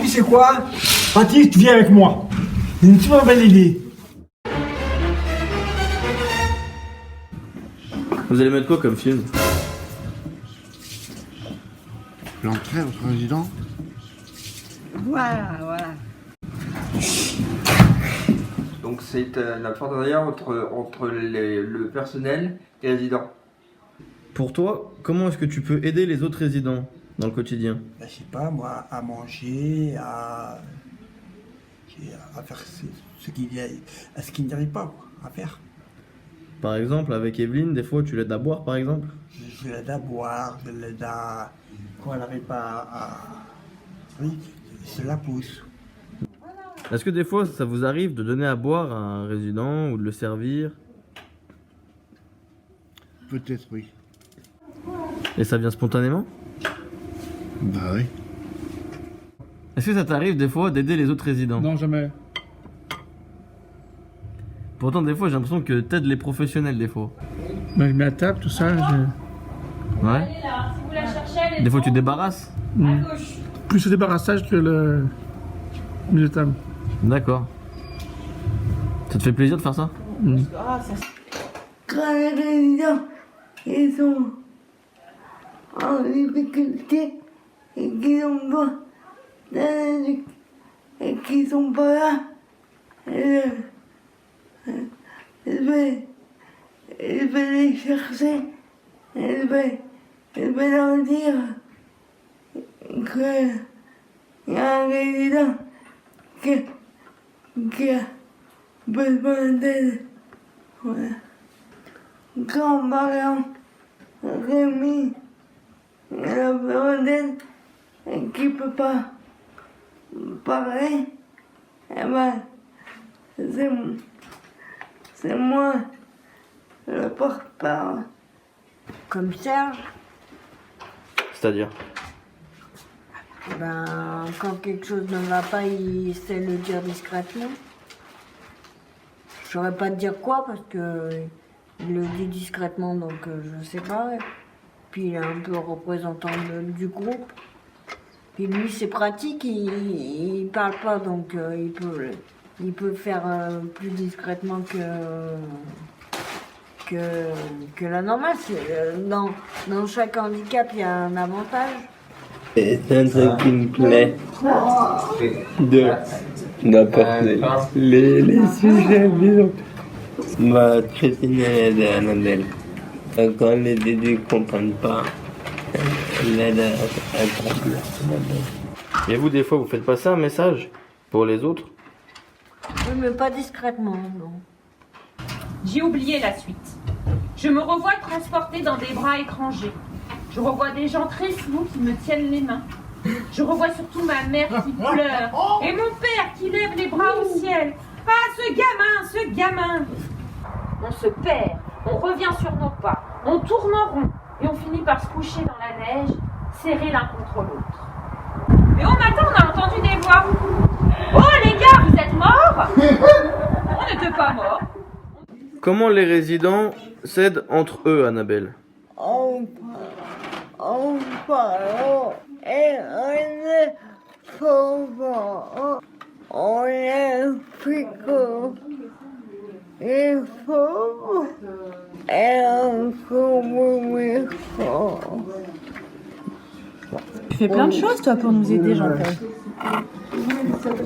tu sais quoi? Patrick, tu viens avec moi. C'est une super belle idée. Vous allez mettre quoi comme film? L'entrée, votre président. Voilà, voilà. Donc c'est la partenariat entre le personnel et les résidents. Pour toi, comment est-ce que tu peux aider les autres résidents dans le quotidien? Ben, je sais pas, moi, à manger, à faire ce qu'il n'y arrive pas, quoi, à faire. Par exemple, avec Evelyne, des fois tu l'aides à boire par exemple? Je l'aide à boire, je l'aide à... Quand elle n'arrive pas à... Oui, je la pousse. Est-ce que des fois ça vous arrive de donner à boire à un résident ou de le servir? Peut-être, oui. Et ça vient spontanément? Bah oui. Est-ce que ça t'arrive des fois d'aider les autres résidents? Non, jamais. Pourtant des fois j'ai l'impression que t'aides les professionnels des fois. Ben, je mets à table, tout ça. Ouais. Des fois tu débarrasses? Plus le débarrassage que le milieu de table. D'accord. Ça te fait plaisir de faire ça? Quand les résidents, ils sont en difficulté et qu'ils ont besoin d'un adulte et qu'ils sont pas là, je vais les chercher, je vais leur dire que il y a un résident qui a besoin d'aide. Voilà. Quand par exemple Rémi il a besoin d'aide et qu'il ne peut pas parler, eh ben c'est moi le porte-parole. Comme Serge, C'est-à-dire? ben, quand quelque chose ne va pas, il sait le dire discrètement. Je saurais pas te dire quoi parce que il le dit discrètement, donc je sais pas. Puis il est un peu représentant du groupe. Puis lui, c'est pratique, il parle pas, donc il peut faire plus discrètement que la normale. Dans chaque handicap, il y a un avantage. C'est un truc qui me plaît d'apporter les sujets vivants. Ma Christine elle aide Annabelle. Quand les dédés ne comprennent pas, elle aide à comprendre. Et vous des fois vous faites passer un message pour les autres? Oui, mais pas discrètement, non. J'ai oublié la suite. Je me revois transportée dans des bras étrangers. Je revois des gens très flous qui me tiennent les mains. Je revois surtout ma mère qui pleure et mon père qui lève les bras au ciel. Ah, ce gamin! On se perd, on revient sur nos pas, on tourne en rond et on finit par se coucher dans la neige, serrés l'un contre l'autre. Mais au matin, on a entendu des voix. Oh les gars, vous êtes morts? On n'était pas morts. Comment les résidents s'aident entre eux, Annabelle? En parlant et en faisant, on explique il faut et en communiquant. Tu fais plein de choses, toi, pour nous aider, Jean-Paul.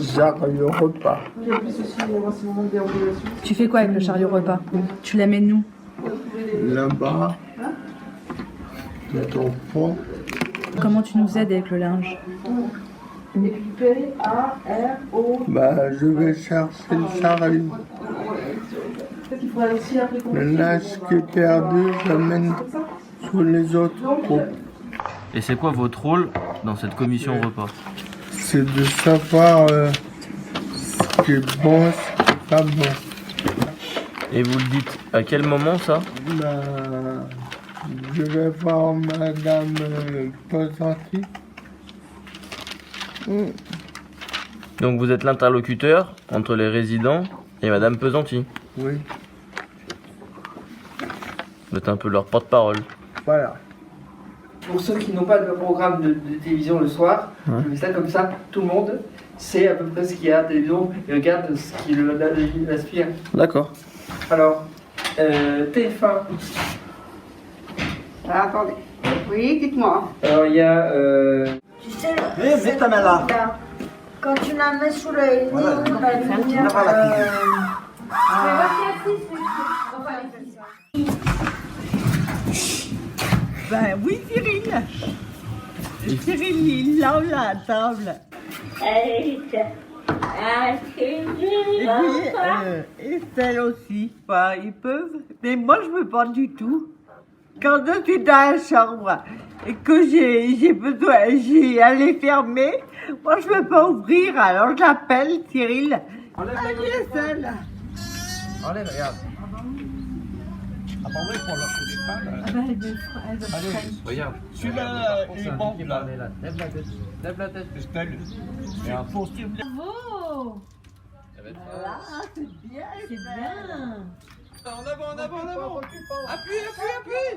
Chariot repas. Tu fais quoi avec le chariot repas? Tu l'amènes nous? Là-bas, tout au fond. Comment tu nous aides avec le linge? Bah, je vais chercher le chariot. Le linge qui est perdu, j'amène sur les autres groupes. Et c'est quoi votre rôle dans cette commission repas? C'est de savoir ce qui est bon, ce qui n'est pas bon. Et vous le dites à quel moment ça? Bah, je vais voir Madame Posanti. Donc vous êtes l'interlocuteur entre les résidents et Madame Pesanti. Oui, Vous êtes un peu leur porte-parole. voilà. Pour ceux qui n'ont pas de programme de télévision le soir, Ouais. je fais ça comme ça, tout le monde sait à peu près ce qu'il y a à la télévision et regarde ce qui l'aspire. D'accord. Alors, TF1. Attendez. Oui, dites-moi. Alors il y a... Tu sais, mets ta main là. quand tu la mets sous le nez, Voilà. la lumière, Pas la Ben oui, Cyril. Cyril, il lave la table. Et puis, Estelle aussi. Enfin, ils peuvent. Mais moi, je veux pas du tout. Quand je suis dans la chambre et que j'ai besoin, j'ai à les fermer, moi, je veux pas ouvrir. Alors, j'appelle Cyril. Allez, Estelle. Enlève, regarde. Regarde. Celui-là, il est bon, là. Lève la tête. Lève la tête. Estelle, Regarde. Bravo! Ah, c'est bien, C'est bien! En avant, en avant, en avant. Appuie, appuie, appuie.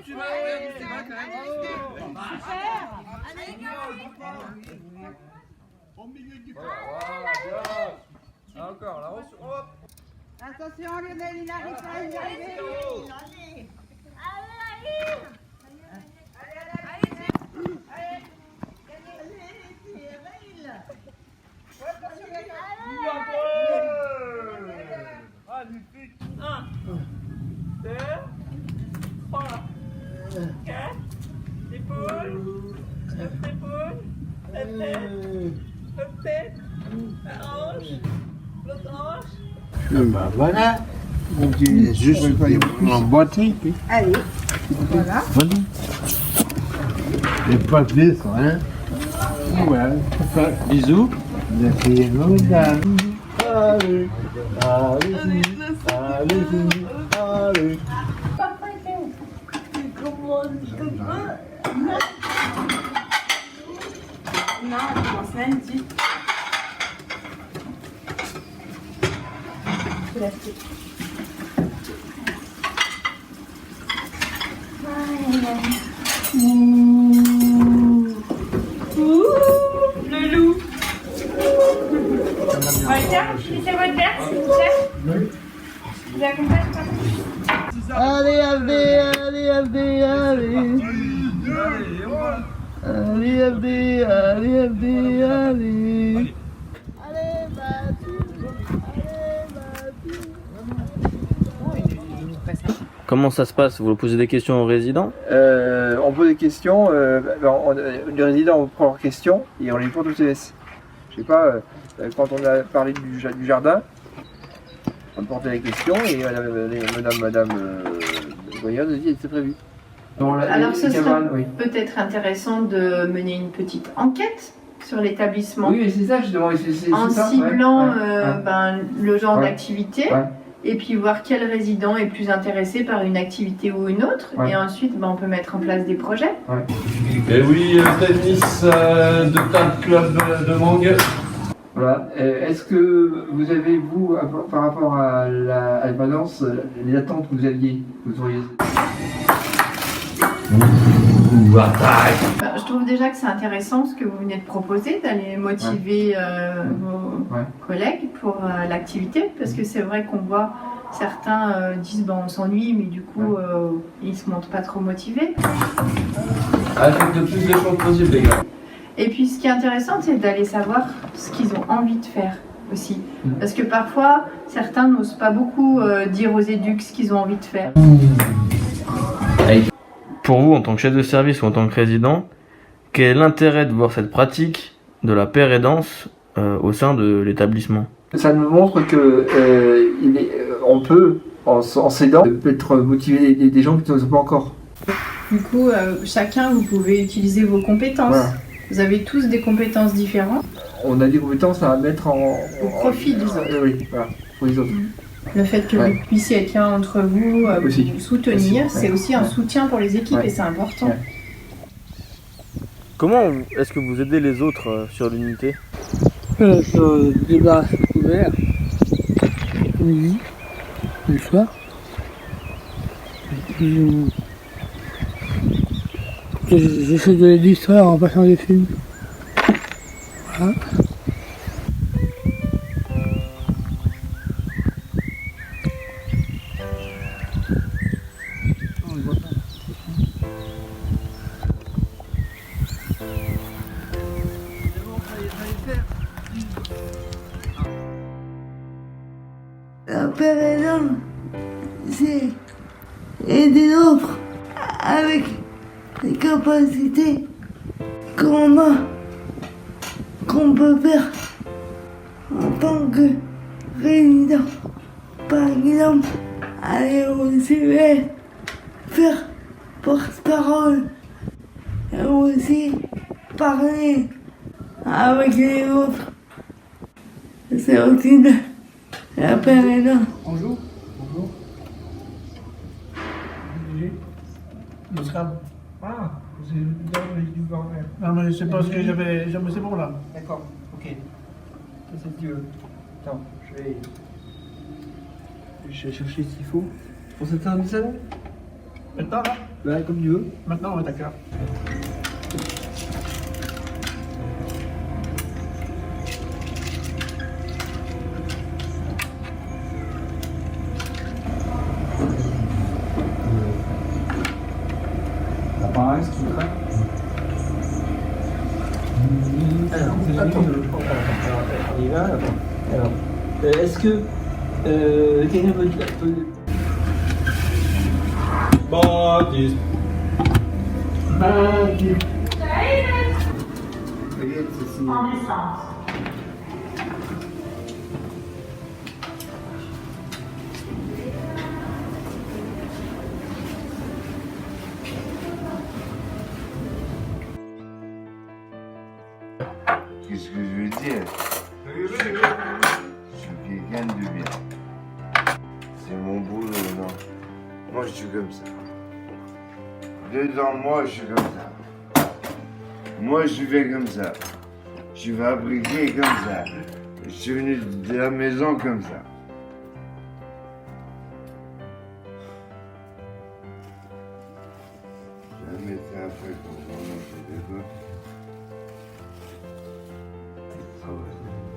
Tu vas quand même. au milieu du Encore, là, hop. Attention, Lionel, il arrive pas, il arrive. Bah voilà. C'est juste emboîté. Allez, voilà. Et pas plus, hein. Ouais. Bisous. Merci, madame. Allez, allez-y, allez-y, allez. Non, on commence lundi. Le loup. Walter, c'est Walter, s'il vous plaît. Vous accompagnez pas? Allez, allez, allez, allez, allez. Allez, allez, allez, allez, allez. Comment ça se passe? Vous posez des questions aux résidents? On pose des questions, les résidents on prend leurs questions et on les porte au CS. Je sais pas, quand on a parlé du jardin, on portait les questions et madame Voyeuse a dit c'est prévu. Alors ce serait peut-être intéressant de mener une petite enquête sur l'établissement. Oui, mais c'est ça justement. En ça, ciblant ouais. le genre Ouais. d'activité. Ouais. Et puis voir quel résident est plus intéressé par une activité ou une autre. Ouais. Et ensuite, on peut mettre en place des projets. Et oui, tennis de table club de Mangue. Voilà. Est-ce que vous avez, vous, par rapport à la balance, les attentes que vous aviez, que vous auriez... Je trouve déjà que c'est intéressant ce que vous venez de proposer, d'aller motiver vos collègues pour l'activité, parce que c'est vrai qu'on voit certains disent on s'ennuie, mais du coup ils se montrent pas trop motivés. Avec le plus de choses possible, les gars. Et puis ce qui est intéressant, c'est d'aller savoir ce qu'ils ont envie de faire aussi, parce que parfois certains n'osent pas beaucoup dire aux éducs ce qu'ils ont envie de faire. Pour vous, en tant que chef de service ou en tant que résident, quel est l'intérêt de voir cette pratique de la paire aidance au sein de l'établissement? Ça nous montre que on peut, en s'aidant, peut-être motiver des gens qui ne sont pas encore. Du coup, chacun, vous pouvez utiliser vos compétences. Voilà. Vous avez tous des compétences différentes. On a des compétences à mettre Au profit des autres. Oui, voilà, pour les autres. Le fait que vous puissiez être là entre vous, Aussi. vous soutenir, c'est aussi un soutien pour les équipes Ouais. et c'est important. Ouais. Comment est-ce que vous aidez les autres sur l'unité? Je débarrasse couvert. Midi. Le soir. plus ou moins. J'essaie de les distraire en passant des films. Voilà. La PRL, c'est aider l'autre avec les capacités qu'on a, qu'on peut faire en tant que résident. Par exemple, aller au CES, faire porte-parole et aussi parler avec les autres. C'est aussi la PRL. Bonjour. Bonjour. Le scrap. Ah, c'est du bordel. Non, mais c'est parce que j'avais. C'est bon là. D'accord, ok. Ça c'est Dieu. Attends, je vais chercher ce qu'il faut. Pour cette heure du salon. Maintenant là. Ouais, comme tu veux. Maintenant, ouais, d'accord. Pareil, ce qui craque. Alors, on y va. Alors, est-ce que quelqu'un peut Baptiste. En essence. Qu'est-ce que je veux dire? Je suis quelqu'un de bien. C'est mon boulot, non? Moi, je suis comme ça. Dedans, moi, je suis comme ça. Moi, je vais comme ça. Je suis fabriqué comme ça. Je suis venu de la maison comme ça. Jamais été après quand on fait des gars.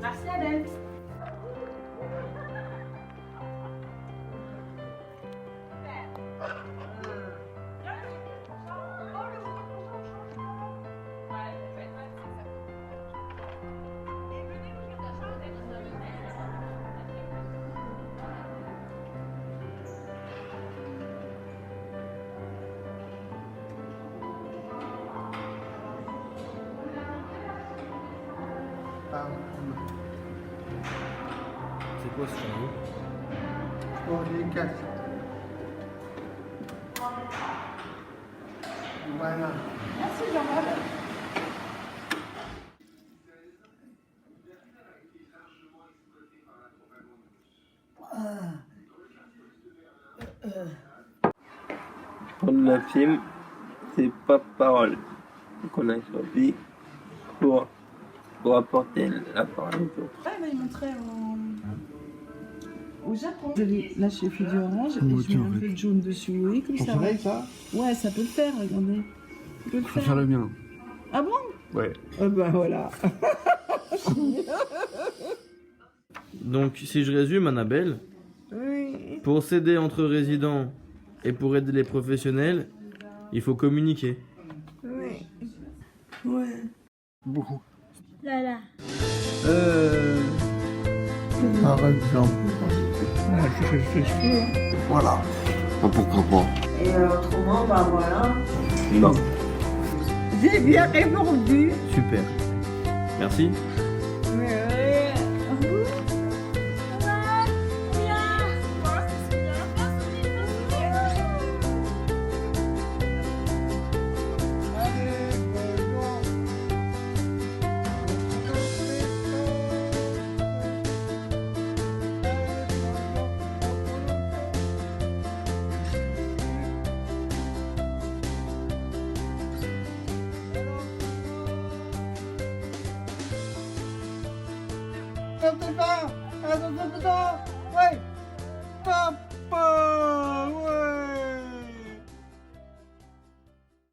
Merci Adèle. C'est quoi ce chariot? Bon, j'ai 4. Voilà. Merci Jean-Paul. Prendre la film, c'est pas parole qu'on a choisi pour apporter la parole aux autres. Ah, il montrait au Japon. Là, j'ai fait du orange et je mets un peu de jaune dessus. Oui, comme ça. Soleil, ça? Ouais, ça peut le faire, regardez. Ça peut le faire. le mien. Ah bon? Ouais. Ah ben voilà. Donc, si je résume, Annabelle, Oui. pour s'aider entre résidents et pour aider les professionnels, il faut communiquer. Oui. Ouais. Beaucoup. Là. Par exemple. Voilà. Pourquoi pas? Et autrement, bah voilà. Non. J'ai bien répondu. Super. Merci. Attends,